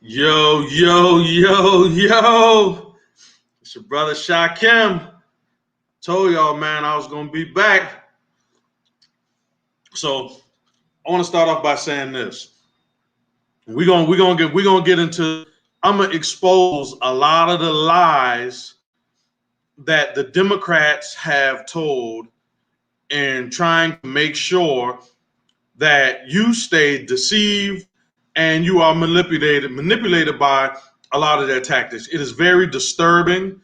Yo, yo, yo, yo. It's your brother Sham. Told y'all, man, I was gonna be back. So I want to start off by saying this. We're gonna get into I'm gonna expose a lot of the lies that the Democrats have told in trying to make sure that you stay deceived and you are manipulated by a lot of their tactics. It is very disturbing.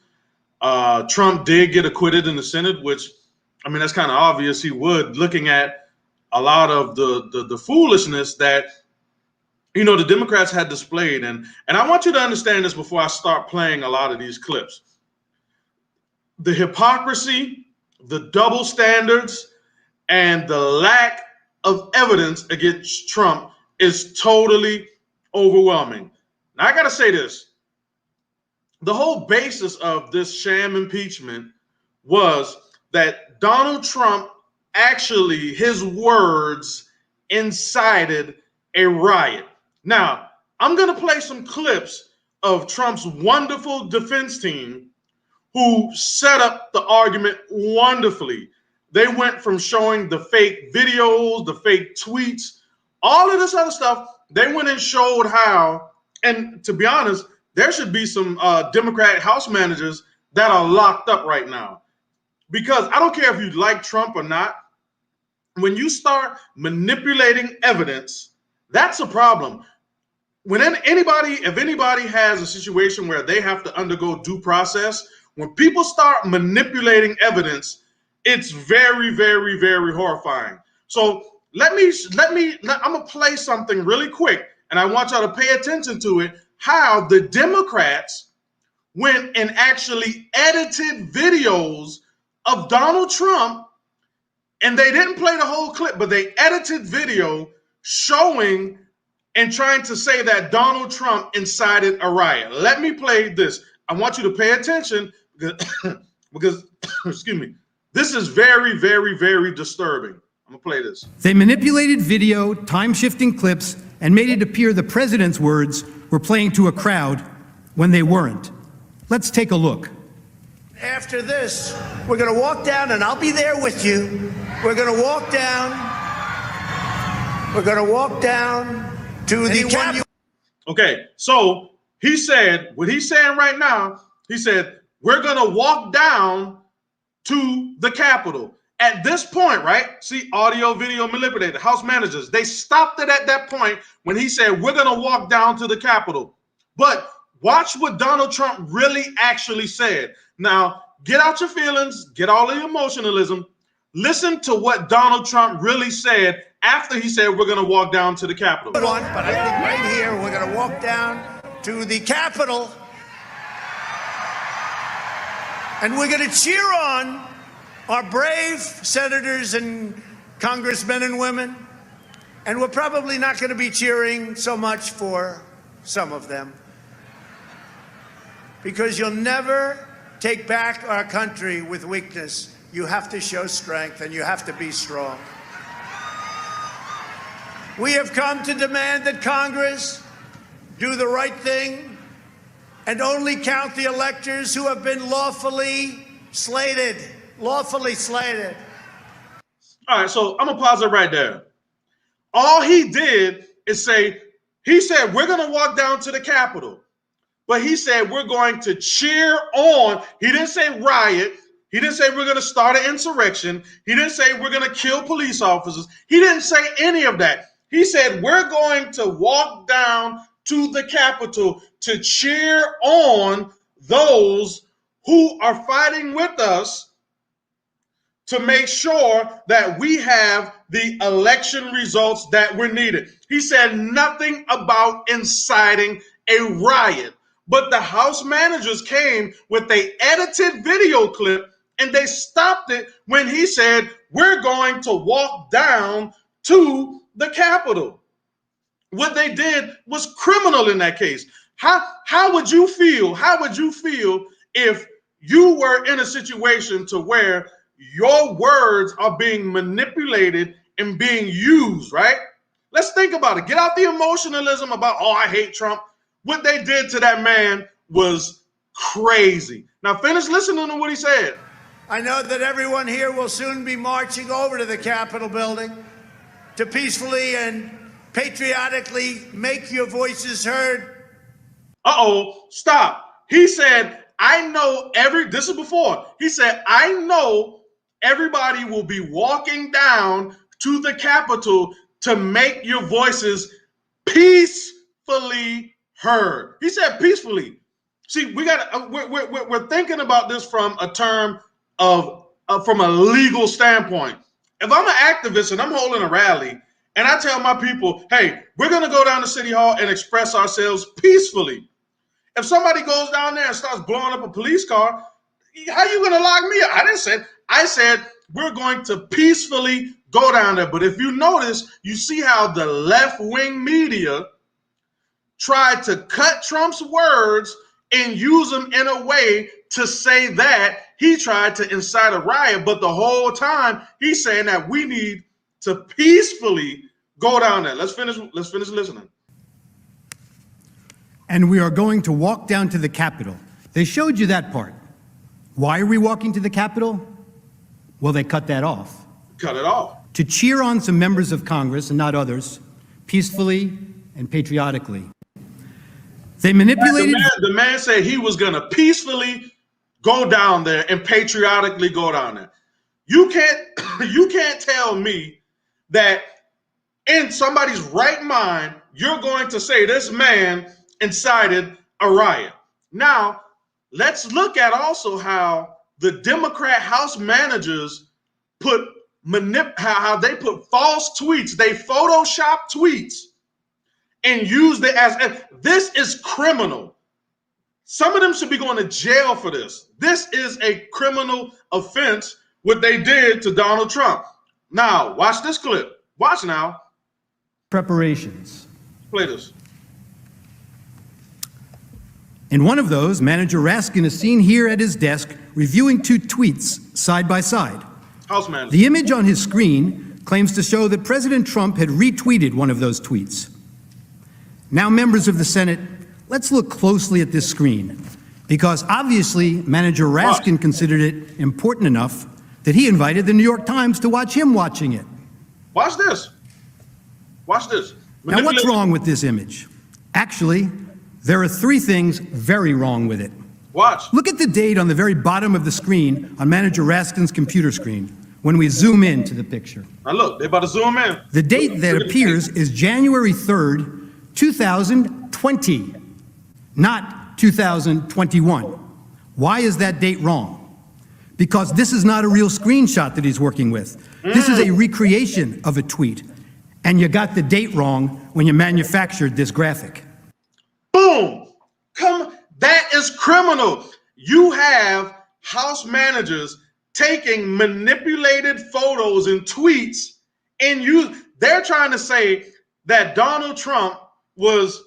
Trump did get acquitted in the Senate, which, I mean, that's kind of obvious he would, looking at a lot of the foolishness that the Democrats had displayed. And I want you to understand this before I start playing a lot of these clips. The hypocrisy, the double standards, and the lack of evidence against Trump is totally overwhelming. Now, I got to say this. The whole basis of this sham impeachment was that Donald Trump actually, his words incited a riot. Now, I'm going to play some clips of Trump's wonderful defense team who set up the argument wonderfully. They went from showing the fake videos, the fake tweets, all of this other stuff. They went and showed how, and to be honest, there should be some Democratic House managers that are locked up right now. Because I don't care if you like Trump or not, when you start manipulating evidence, that's a problem. If anybody has a situation where they have to undergo due process, when people start manipulating evidence, it's very, very, very horrifying. So I'm gonna play something really quick, and I want y'all to pay attention to it. How the Democrats went and actually edited videos of Donald Trump, and they didn't play the whole clip, but they edited video showing and trying to say that Donald Trump incited a riot. Let me play this. I want you to pay attention because excuse me, this is very, very, very disturbing. I'm gonna play this. They manipulated video, time-shifting clips, and made it appear the president's words were playing to a crowd when they weren't. Let's take a look. After this, we're going to walk down, and I'll be there with you. We're going to walk down. We're going to walk down to the Capitol. Okay, so he said, what he's saying right now, he said, we're going to walk down to the Capitol. At this point, right? See, audio, video manipulated, House managers, they stopped it at that point when he said, we're going to walk down to the Capitol. But watch what Donald Trump really actually said. Now, get out your feelings, get all the emotionalism. Listen to what Donald Trump really said after he said, we're going to walk down to the Capitol. But I think right here, we're going to walk down to the Capitol. And we're going to cheer on our brave senators and congressmen and women. And we're probably not going to be cheering so much for some of them. Because you'll never take back our country with weakness. You have to show strength, and you have to be strong. We have come to demand that Congress do the right thing and only count the electors who have been lawfully slated. Lawfully slated. All right, so I'm going to pause it right there. All he did is say, he said, we're going to walk down to the Capitol. But he said, we're going to cheer on. He didn't say riot. He didn't say we're going to start an insurrection. He didn't say we're going to kill police officers. He didn't say any of that. He said, we're going to walk down to the Capitol to cheer on those who are fighting with us to make sure that we have the election results that were needed. He said nothing about inciting a riot. But the House managers came with an edited video clip, and they stopped it when he said, we're going to walk down to the Capitol. What they did was criminal in that case. How would you feel? How would you feel if you were in a situation to where your words are being manipulated and being used, right? Let's think about it. Get out the emotionalism about, oh, I hate Trump. What they did to that man was crazy. Now finish listening to what he said. I know that everyone here will soon be marching over to the Capitol building to peacefully and patriotically make your voices heard. Stop. He said, this is before. He said, I know everybody will be walking down to the Capitol to make your voices peacefully heard. He said peacefully. See, we're thinking about this from a term from a legal standpoint. If I'm an activist and I'm holding a rally and I tell my people, hey, we're going to go down to City Hall and express ourselves peacefully. If somebody goes down there and starts blowing up a police car, how are you going to lock me up? I said we're going to peacefully go down there. But if you notice, you see how the left-wing media tried to cut Trump's words and use them in a way to say that he tried to incite a riot. But the whole time he's saying that we need to peacefully go down there. Let's finish listening. And we are going to walk down to the Capitol. They showed you that part. Why are we walking to the Capitol? Well, they cut that off. Cut it off. To cheer on some members of Congress and not others, peacefully and patriotically. They manipulated. The man said he was going to peacefully go down there and patriotically go down there. You can't tell me that in somebody's right mind, you're going to say this man incited a riot. Now, let's look at also how the Democrat House managers how they put false tweets. They Photoshop tweets and used it as this is criminal. Some of them should be going to jail for this. This is a criminal offense, what they did to Donald Trump. Now, watch this clip. Watch now. Preparations. Play this. In one of those, Manager Raskin is seen here at his desk reviewing two tweets side by side. House manager. The image on his screen claims to show that President Trump had retweeted one of those tweets. Now, members of the Senate, let's look closely at this screen, because obviously Manager Raskin considered it important enough that he invited the New York Times to watch him watching it. Watch this. Watch this. Now, what's wrong with this image? Actually, there are three things very wrong with it. Watch. Look at the date on the very bottom of the screen on Manager Raskin's computer screen when we zoom into the picture. Now look, they're about to zoom in. The date that appears is January 3rd, 2020, not 2021. Why is that date wrong? Because this is not a real screenshot that he's working with. This is a recreation of a tweet. And you got the date wrong when you manufactured this graphic. Boom! That is criminal. You have House managers taking manipulated photos and tweets and they're trying to say that Donald Trump was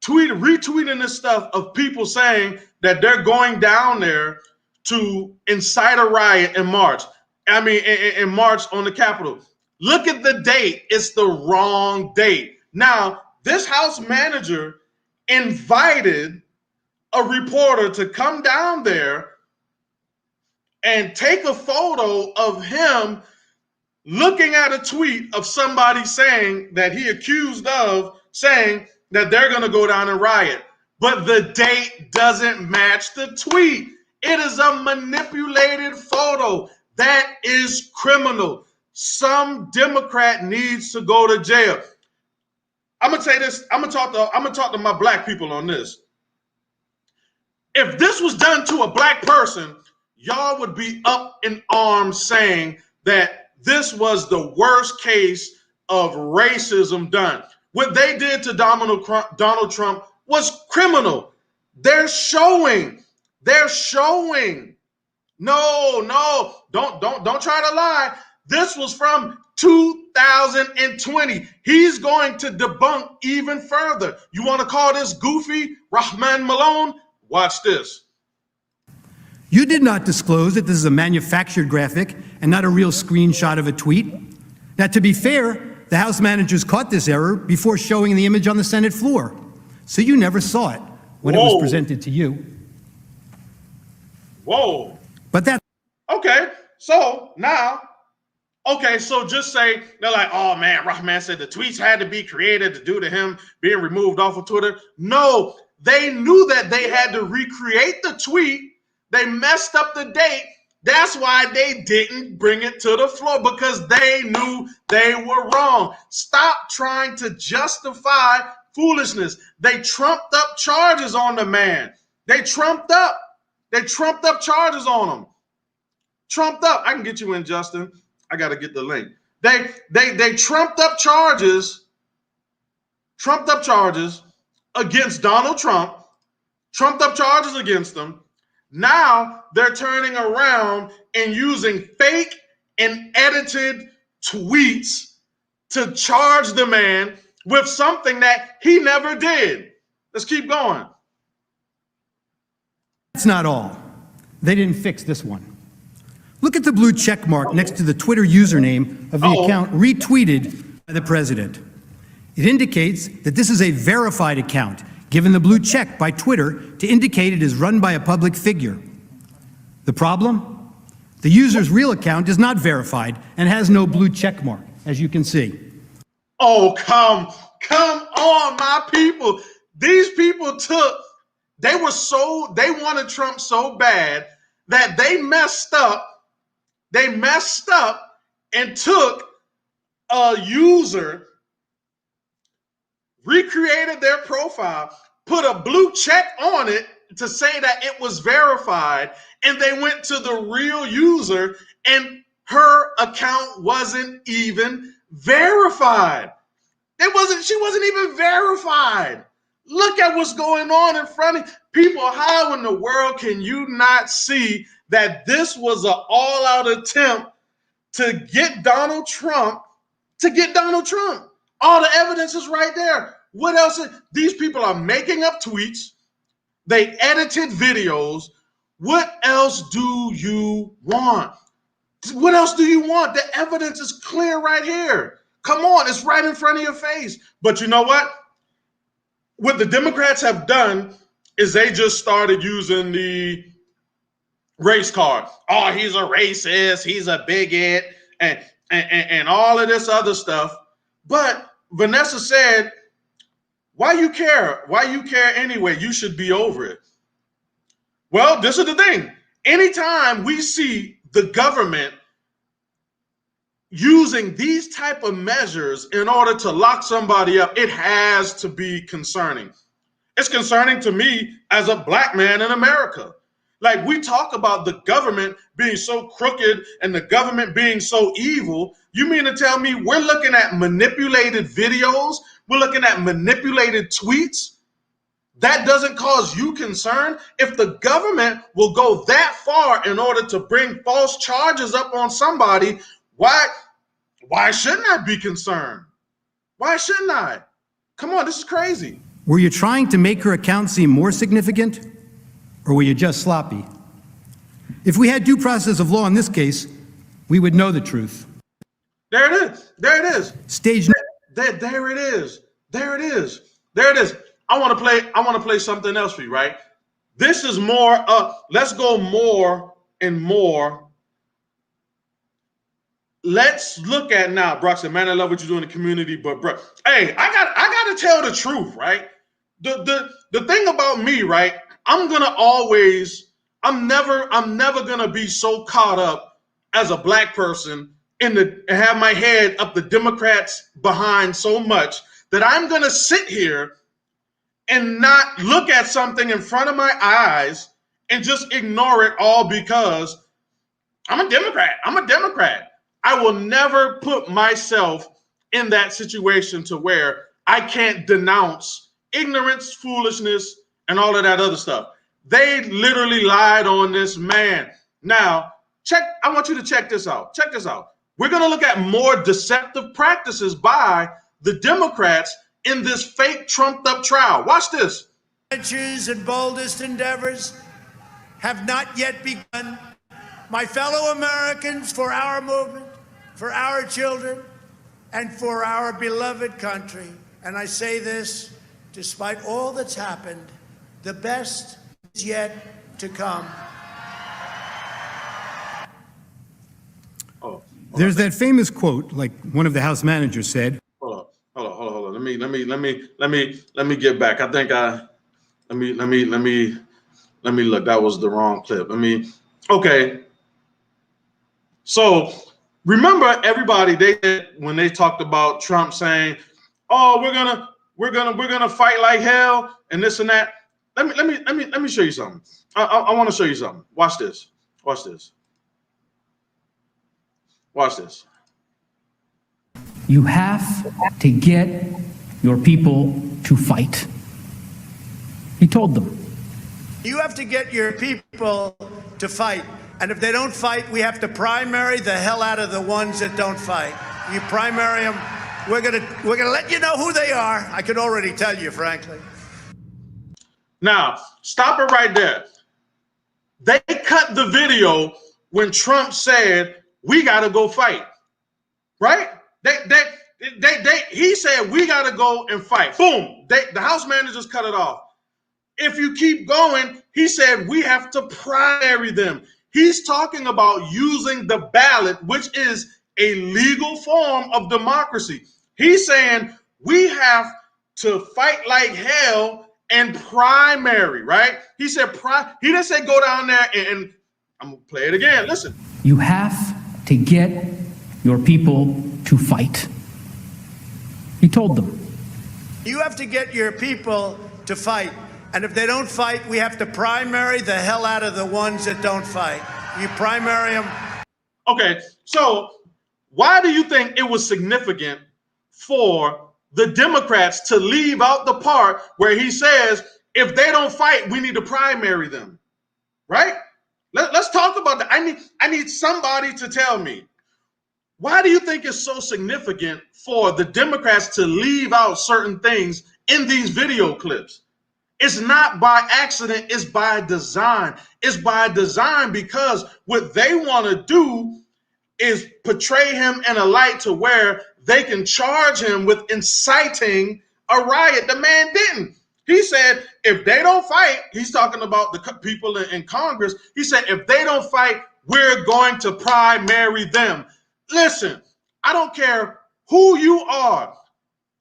retweeting this stuff of people saying that they're going down there to incite a riot in March. In March on the Capitol. Look at the date. It's the wrong date. Now, this House manager invited a reporter to come down there and take a photo of him looking at a tweet of somebody saying that he accused of saying that they're going to go down and riot. But the date doesn't match the tweet. It is a manipulated photo. That is criminal. Some Democrat needs to go to jail. I'm gonna say this. I'm gonna talk to my black people on this. If this was done to a black person, y'all would be up in arms saying that this was the worst case of racism done. What they did to Donald Trump was criminal. They're showing. No, don't try to lie. This was from 2020. He's going to debunk even further. You want to call this goofy, Rahman Malone? Watch this. You did not disclose that this is a manufactured graphic and not a real screenshot of a tweet. Now, to be fair, the House managers caught this error before showing the image on the Senate floor. So you never saw it when it was presented to you. Whoa. But that's Okay. So now, okay, so just say they're like, oh man, Rahman said the tweets had to be created due to him being removed off of Twitter. No, they knew that they had to recreate the tweet. They messed up the date. That's why they didn't bring it to the floor, because they knew they were wrong. Stop trying to justify foolishness. They trumped up charges on the man. They trumped up charges on him. Trumped up. I can get you in, Justin. I got to get the link. They trumped up charges against Donald Trump. Trumped up charges against him. Now they're turning around and using fake and edited tweets to charge the man with something that he never did. Let's keep going. That's not all. They didn't fix this one. Look at the blue check mark next to the Twitter username of the account retweeted by the president. It indicates that this is a verified account, given the blue check by Twitter to indicate it is run by a public figure. The problem? The user's real account is not verified and has no blue check mark, as you can see. Oh, come on, my people. These people they wanted Trump so bad that they messed up and took a user, recreated their profile, put a blue check on it to say that it was verified, and they went to the real user and her account wasn't even verified. She wasn't even verified. Look at what's going on in front of people. How in the world can you not see that this was an all-out attempt to get Donald Trump? All the evidence is right there. What else? These people are making up tweets. They edited videos. What else do you want? What else do you want? The evidence is clear right here. Come on, it's right in front of your face. But you know what? What the Democrats have done is they just started using the race card. Oh, he's a racist, he's a bigot, and all of this other stuff. But Vanessa said, why you care? Why you care anyway? You should be over it. Well, this is the thing. Anytime we see the government using these type of measures in order to lock somebody up, it has to be concerning. It's concerning to me as a black man in America. Like, we talk about the government being so crooked and the government being so evil. You mean to tell me we're looking at manipulated videos? We're looking at manipulated tweets? That doesn't cause you concern? If the government will go that far in order to bring false charges up on somebody, why shouldn't I be concerned? Why shouldn't I? Come on, this is crazy. Were you trying to make her account seem more significant, or were you just sloppy? If we had due process of law in this case, we would know the truth. There it is. There it is. There it is. There it is. There it is. I want to play something else for you, right? This is more let's go more and more. Let's look at now. Brock said, man, I love what you do in the community, but bro, hey, I gotta tell the truth, right? The thing about me, right? I'm never gonna be so caught up as a black person and have my head up the Democrats behind so much that I'm gonna sit here and not look at something in front of my eyes and just ignore it all because I'm a Democrat. I will never put myself in that situation to where I can't denounce ignorance, foolishness, and all of that other stuff. They literally lied on this man. Now, I want you to check this out. Check this out. We're going to look at more deceptive practices by the Democrats in this fake trumped up trial. Watch this. And boldest endeavors have not yet begun. My fellow Americans, for our movement, for our children, and for our beloved country. And I say this despite all that's happened, the best is yet to come. There's that famous quote, like one of the House managers said. Hold on. Let me get back. I think let me look. That was the wrong clip. Okay. So remember, everybody, when they talked about Trump saying, "Oh, we're gonna fight like hell," and this and that. Let me show you something. I want to show you something. Watch this. Watch this. Watch this. You have to get your people to fight. He told them. You have to get your people to fight. And if they don't fight, we have to primary the hell out of the ones that don't fight. You primary them, we're gonna let you know who they are. I could already tell you, frankly. Now, stop it right there. They cut the video when Trump said, "We got to go fight," right? He said, "We got to go and fight." Boom. The House managers cut it off. If you keep going, he said, "We have to primary them." He's talking about using the ballot, which is a legal form of democracy. He's saying we have to fight like hell and primary, right? He said, he didn't say go down there and I'm gonna play it again. Listen. You have to get your people to fight. He told them. You have to get your people to fight. And if they don't fight, we have to primary the hell out of the ones that don't fight. You primary them. Okay, so why do you think it was significant for the Democrats to leave out the part where he says, if they don't fight, we need to primary them, right? Let's talk about that. I need somebody to tell me, why do you think it's so significant for the Democrats to leave out certain things in these video clips? It's not by accident, it's by design. It's by design because what they want to do is portray him in a light to where they can charge him with inciting a riot. The man didn't. He said, if they don't fight, he's talking about the people in Congress. He said, if they don't fight, we're going to primary them. Listen, I don't care who you are.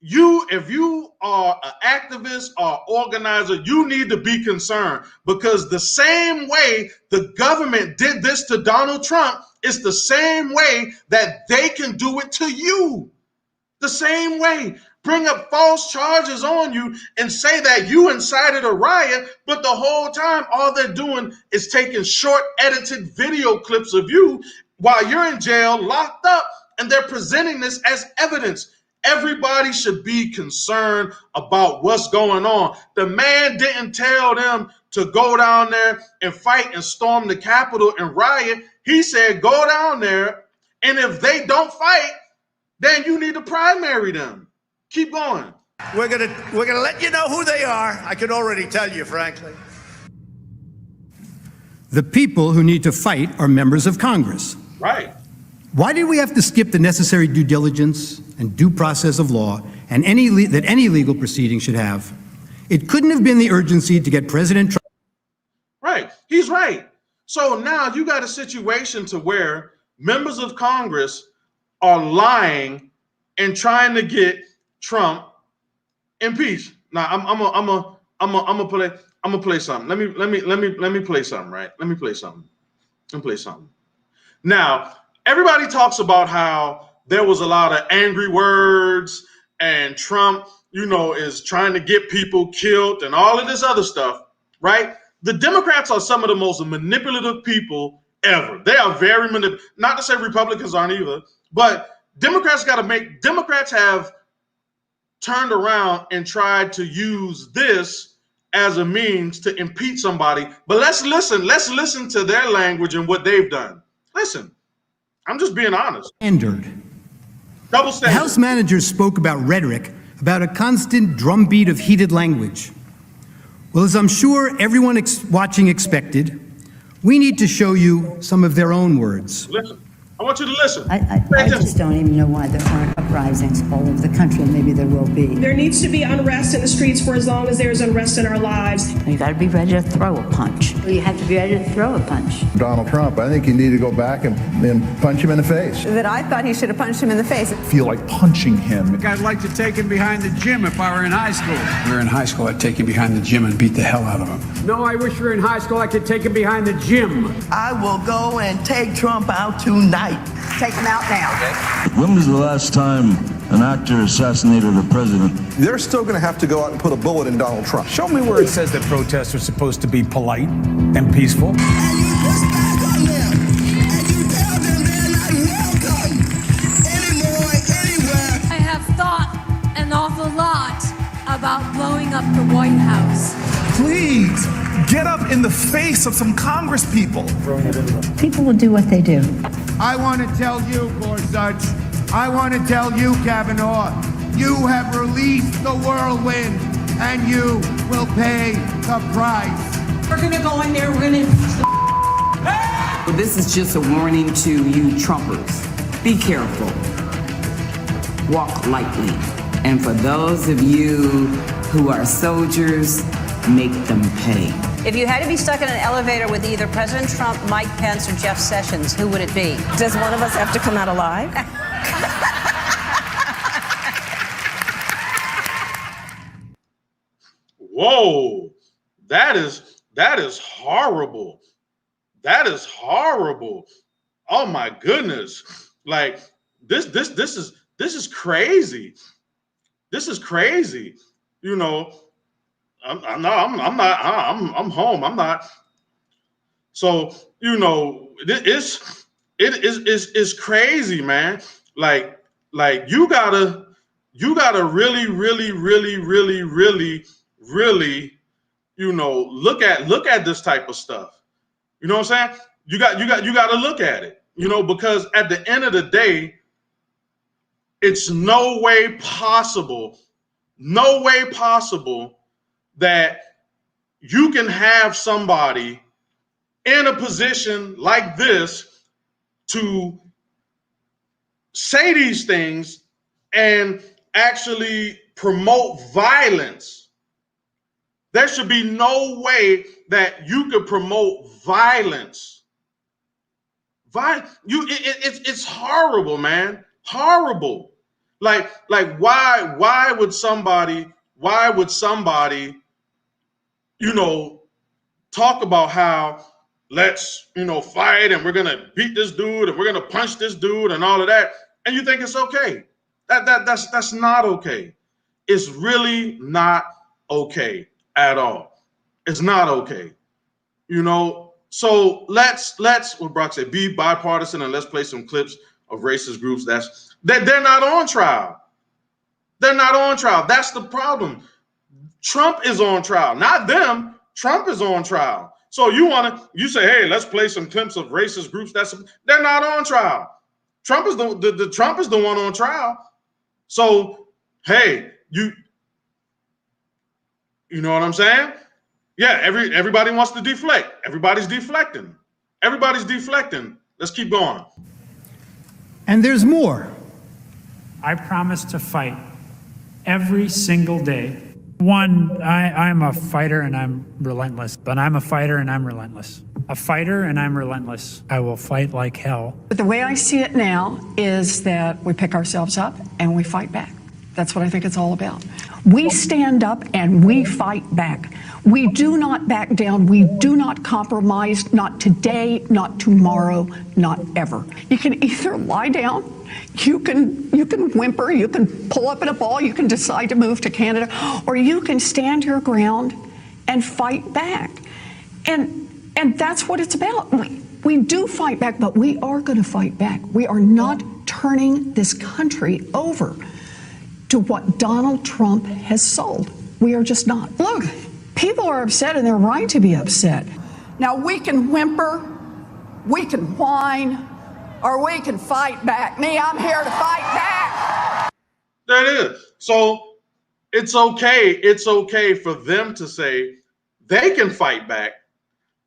If you are an activist or organizer, you need to be concerned because the same way the government did this to Donald Trump is the same way that they can do it to you. The same way. Bring up false charges on you and say that you incited a riot, but the whole time all they're doing is taking short edited video clips of you while you're in jail, locked up, and they're presenting this as evidence. Everybody should be concerned about what's going on. The man didn't tell them to go down there and fight and storm the Capitol and riot. He said, go down there, and if they don't fight, then you need to primary them. Keep going. We're gonna let you know who they are. I could already tell you, frankly. The people who need to fight are members of Congress. Right. Why did we have to skip the necessary due diligence and due process of law and any legal proceeding should have? It couldn't have been the urgency to get President Trump. Right. He's right. So now you got a situation to where members of Congress are lying and trying to get Trump impeached. Now I'm gonna play something. Let me play something, right? Let me play something. Now, everybody talks about how there was a lot of angry words and Trump, is trying to get people killed and all of this other stuff, right? The Democrats are some of the most manipulative people ever. They are very manipulative. Not to say Republicans aren't either, but Democrats have turned around and tried to use this as a means to impeach somebody. But let's listen to their language and what they've done. Listen, I'm just being honest. Double standard. The House managers spoke about rhetoric, about a constant drumbeat of heated language. Well, as I'm sure everyone watching expected, we need to show you some of their own words. Listen. I want you to listen. I Pay attention. just don't even know why there aren't uprisings all over the country, and maybe there will be. There needs to be unrest in the streets for as long as there's unrest in our lives. You got to be ready to throw a punch. You have to be ready to throw a punch. Donald Trump, I think you need to go back and punch him in the face. That I thought he should have punched him in the face. Feel like punching him. I'd like to take him behind the gym if I were in high school. If we were in high school, I'd take him behind the gym and beat the hell out of him. No, I wish we were in high school, I could take him behind the gym. I will go and take Trump out tonight. Take him out now. When was the last time an actor assassinated a president? They're still going to have to go out and put a bullet in Donald Trump. Show me where it says that protests are supposed to be polite and peaceful. I have thought an awful lot about blowing up the White House. Please, get up in the face of some Congress people. People will do what they do. I want to tell you, Gorsuch, I want to tell you, Kavanaugh, you have released the whirlwind, and you will pay the price. We're going to go in there, we're going to impeach the Well, this is just a warning to you Trumpers. Be careful. Walk lightly. And for those of you who are soldiers, make them pay. If you had to be stuck in an elevator with either President Trump, Mike Pence, or Jeff Sessions, who would it be? Does one of us have to come out alive? Whoa, that is horrible. That is horrible. Oh my goodness. Like this is crazy. This is crazy. You know, I'm home. I'm not. So, you know, it is crazy, man. Like you gotta really, you know, look at this type of stuff. You know what I'm saying? You got to look at it, you know, because at the end of the day, it's no way possible that you can have somebody in a position like this to say these things and actually promote violence. There should be no way that you could promote violence. It's horrible, man. Horrible. Like why would somebody, you know, talk about how let's, you know, fight and we're gonna beat this dude and we're gonna punch this dude and all of that, and you think it's okay? That's not okay. It's really not okay at all. It's not okay. You know, so let's what Brock said, be bipartisan, and let's play some clips of racist groups they're not on trial. They're not on trial. That's the problem. Trump is on trial, not them. Trump is on trial. So you say, hey, let's play some clips of racist groups. They're not on trial. Trump is the one on trial. So hey, you know what I'm saying? Yeah, everybody wants to deflect. Everybody's deflecting. Let's keep going. And there's more. I promise to fight every single day. One, I'm a fighter and I'm relentless, but I'm a fighter and I'm relentless. A fighter and I'm relentless. I will fight like hell. But the way I see it now is that we pick ourselves up and we fight back. That's what I think it's all about. We stand up and we fight back. We do not back down. We do not compromise, not today, not tomorrow, not ever. You can either lie down, you can whimper, you can pull up in a ball, you can decide to move to Canada, or you can stand your ground and fight back. And that's what it's about. We do fight back, but we are going to fight back. We are not turning this country over to what Donald Trump has sold. We are just not. Look, people are upset and they're right to be upset. Now, we can whimper, we can whine, or we can fight back. Me, I'm here to fight back. There it is. So it's okay for them to say they can fight back.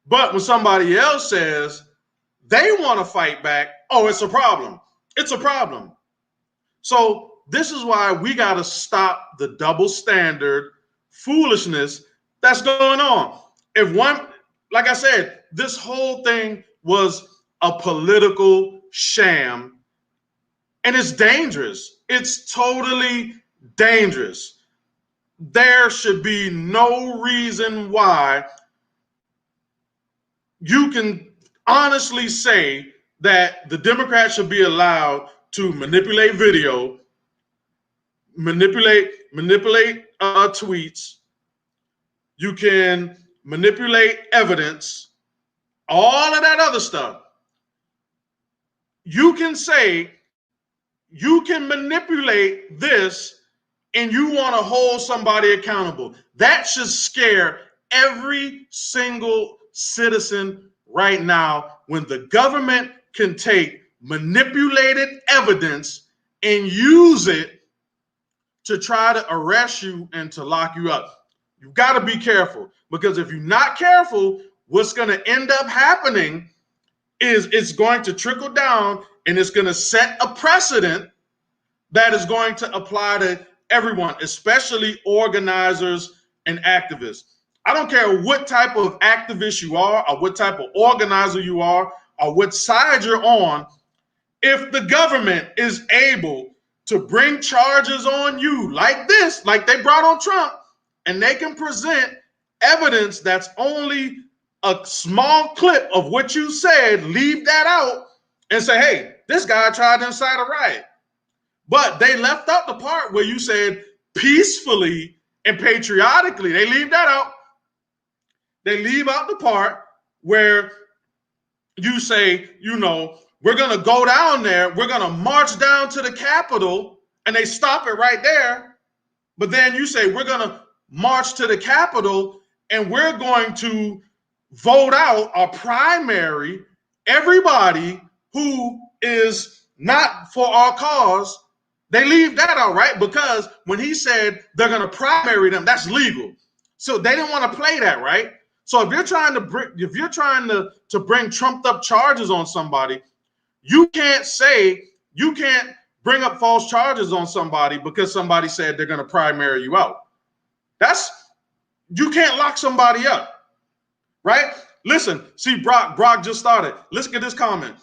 But when somebody else says they want to fight back, oh, it's a problem. It's a problem. So this is why we got to stop the double standard foolishness that's going on. If one, like I said, this whole thing was a political sham, and it's dangerous. It's totally dangerous. There should be no reason why you can honestly say that the Democrats should be allowed to manipulate video, manipulate tweets. You can manipulate evidence, all of that other stuff. You can say you can manipulate this and you want to hold somebody accountable. That should scare every single citizen right now when the government can take manipulated evidence and use it to try to arrest you and to lock you up. You've got to be careful, because if you're not careful, what's going to end up happening is it's going to trickle down and it's going to set a precedent that is going to apply to everyone, especially organizers and activists. I don't care what type of activist you are or what type of organizer you are or what side you're on. If the government is able to bring charges on you like this, like they brought on Trump, and they can present evidence that's only a small clip of what you said, leave that out and say, hey, this guy tried to incite a riot. But they left out the part where you said peacefully and patriotically. They leave that out. They leave out the part where you say, you know, we're going to go down there. We're going to march down to the Capitol, and they stop it right there. But then you say, we're going to march to the Capitol and we're going to vote out a primary, everybody who is not for our cause. They leave that out, right? Because when he said they're going to primary them, that's legal. So they didn't want to play that, right? So if you're trying to bring trumped up charges on somebody, you can't bring up false charges on somebody because somebody said they're going to primary you out. You can't lock somebody up, right? Listen, see, Brock just started. Let's get this comment.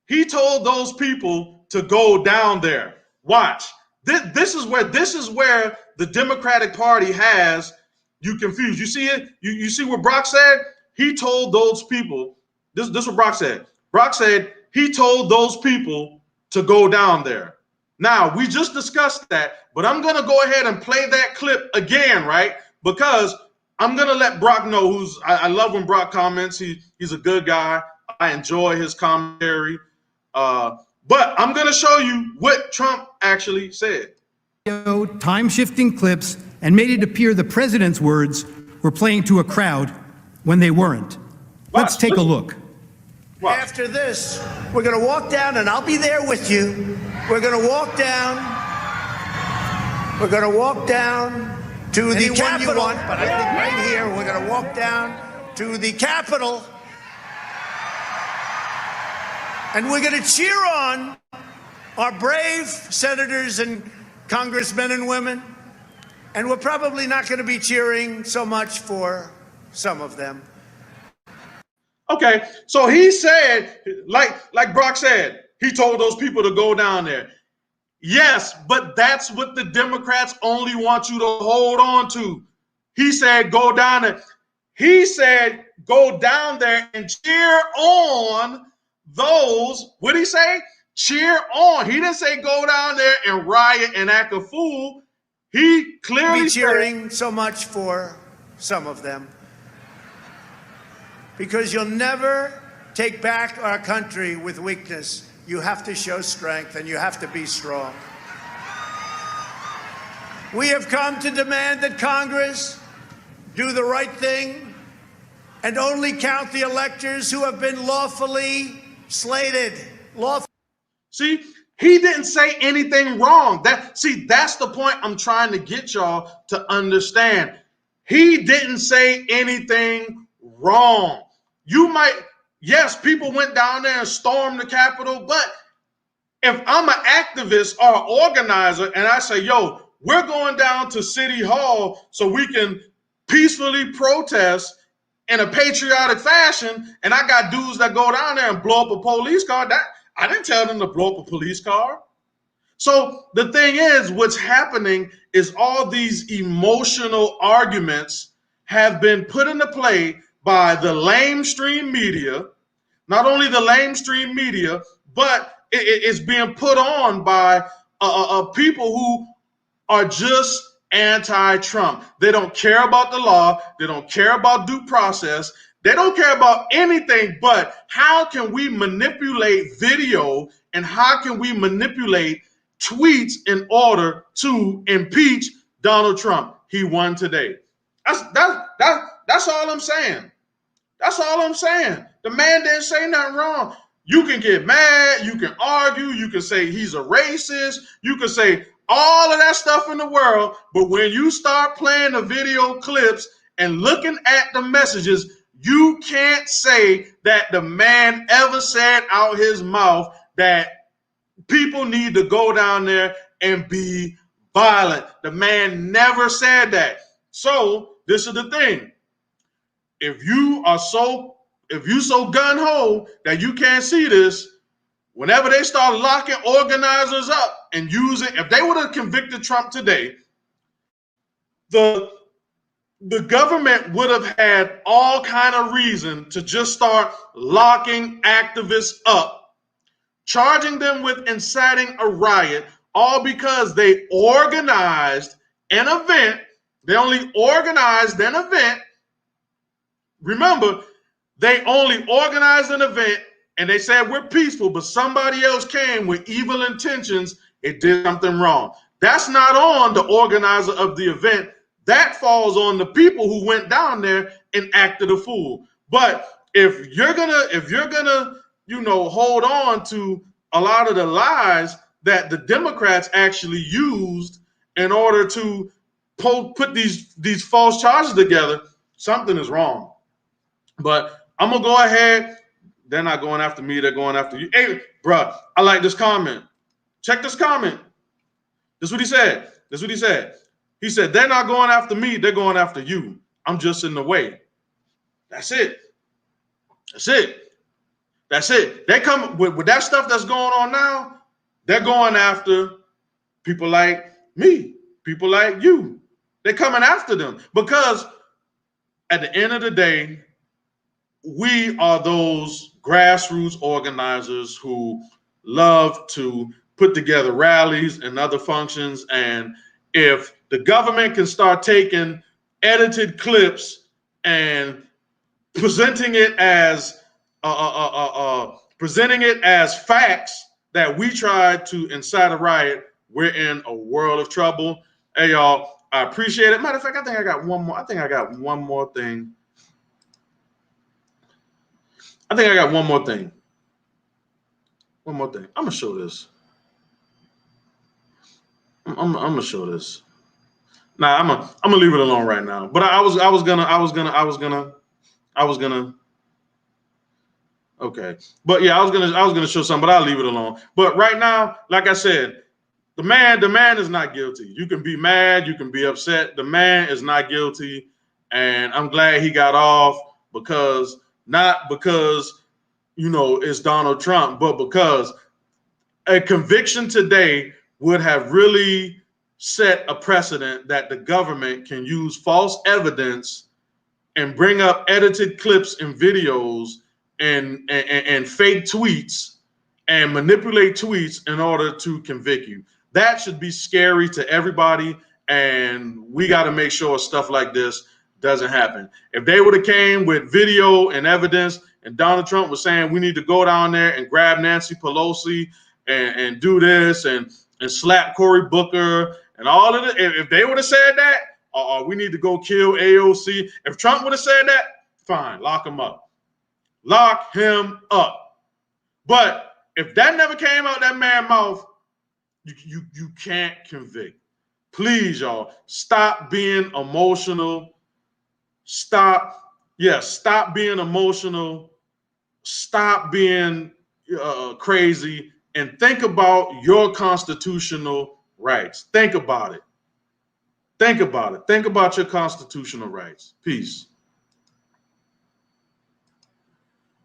He told those people to go down there. Watch. This is where the Democratic Party has you confused. You see it? You see what Brock said? He told those people. This is what Brock said. Brock said he told those people to go down there. Now, we just discussed that, but I'm going to go ahead and play that clip again, right? Because I'm going to let Brock know I love when Brock comments. He's a good guy. I enjoy his commentary. But I'm going to show you what Trump actually said. Time-shifting clips and made it appear the president's words were playing to a crowd when they weren't. Let's take a look. After this, we're going to walk down, and I'll be there with you. We're going to walk down. We're going to walk down to the Capitol. But I think right here, we're going to walk down to the Capitol. And we're going to cheer on our brave senators and congressmen and women. And we're probably not going to be cheering so much for some of them. Okay, so he said, like Brock said, he told those people to go down there. Yes, but that's what the Democrats only want you to hold on to. He said, go down there. He said, go down there and cheer on those. What did he say? Cheer on. He didn't say go down there and riot and act a fool. He clearly said, cheering so much for some of them. Because you'll never take back our country with weakness. You have to show strength, and you have to be strong. We have come to demand that Congress do the right thing and only count the electors who have been lawfully slated. See, he didn't say anything wrong. That's the point I'm trying to get y'all to understand. He didn't say anything wrong. You yes, people went down there and stormed the Capitol, but if I'm an activist or an organizer and I say, yo, we're going down to City Hall so we can peacefully protest in a patriotic fashion, and I got dudes that go down there and blow up a police car, that I didn't tell them to blow up a police car. So the thing is, what's happening is all these emotional arguments have been put into play by the lamestream media. Not only the lamestream media, but it's being put on by people who are just anti-Trump. They don't care about the law. They don't care about due process. They don't care about anything but how can we manipulate video and how can we manipulate tweets in order to impeach Donald Trump. He won today. That's all I'm saying. That's all I'm saying. The man didn't say nothing wrong. You can get mad, you can argue, you can say he's a racist, you can say all of that stuff in the world, but when you start playing the video clips and looking at the messages, you can't say that the man ever said out his mouth that people need to go down there and be violent. The man never said that. So this is the thing. If you so gung-ho that you can't see this, whenever they start locking organizers up and using, if they would have convicted Trump today, the government would have had all kind of reason to just start locking activists up, charging them with inciting a riot, all because they organized an event. They only organized an event. Remember, they only organized an event and they said we're peaceful, but somebody else came with evil intentions. It did something wrong. That's not on the organizer of the event. That falls on the people who went down there and acted a fool. But if you're gonna, hold on to a lot of the lies that the Democrats actually used in order to put these false charges together, something is wrong. But I'm gonna go ahead. They're not going after me. They're going after you. Hey, bro, I like this comment. Check this comment. This is what he said. He said, they're not going after me. They're going after you. I'm just in the way. That's it. They come with that stuff that's going on now. They're going after people like me, people like you. They're coming after them because at the end of the day, we are those grassroots organizers who love to put together rallies and other functions. And if the government can start taking edited clips and presenting it as facts that we tried to incite a riot, we're in a world of trouble. Hey, y'all, I appreciate it. Matter of fact, I think I got one more thing. I'm gonna show this. I'm gonna show this. Nah, I'm gonna leave it alone right now. But I was gonna. Okay, but yeah, I was gonna show something, but I'll leave it alone. But right now, like I said, the man is not guilty. You can be mad, you can be upset. The man is not guilty, and I'm glad he got off not because it's Donald Trump, but because a conviction today would have really set a precedent that the government can use false evidence and bring up edited clips and videos and fake tweets and manipulate tweets in order to convict you. That should be scary to everybody, and we got to make sure stuff like this doesn't happen. If they would have came with video and evidence and Donald Trump was saying we need to go down there and grab Nancy Pelosi and do this and slap Cory Booker and all of it, if they would have said that, or we need to go kill AOC, if Trump would have said that, fine, lock him up. Lock him up. But if that never came out that man's mouth, you can't convict. Please, y'all, stop being emotional. Stop being emotional. stop being crazy and think about your constitutional rights. Think about it. Think about it. Think about your constitutional rights. Peace.